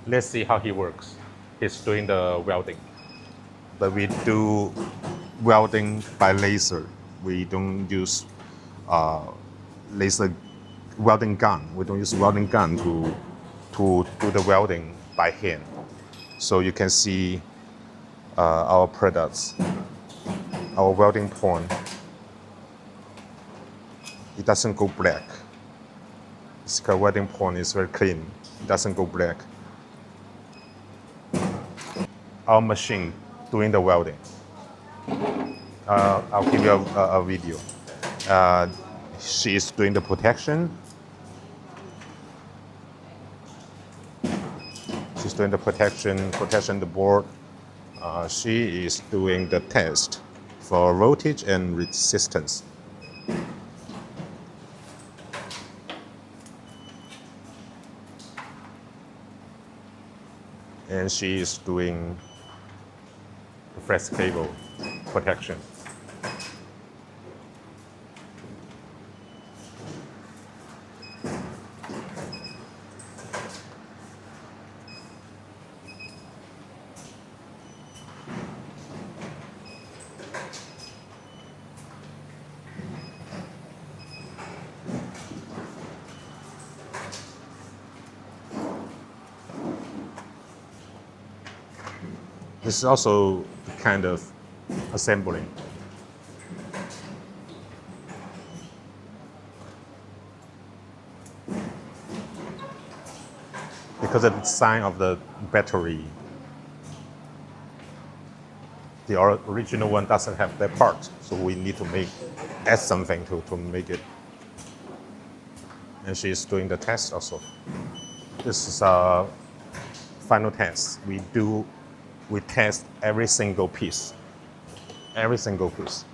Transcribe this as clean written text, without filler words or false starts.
Let's see how he works. He's doing the welding. But we do welding by laser. We don't use laser welding gun. We don't use welding gun to do the welding by hand. So you can see our products, our welding point. It doesn't go black. This welding point is very clean. It doesn't go black. Our machine doing the welding. I'll give you a video. She is doing the protection. She's doing the protection the board. She is doing the test for voltage and resistance. And she is doing the flex cable protection. This is also kind of assembling. Because of the design of the battery, the original one doesn't have that part, so we need to add something to make it. And she's doing the test also. This is a final test. We test every single piece. Every single piece.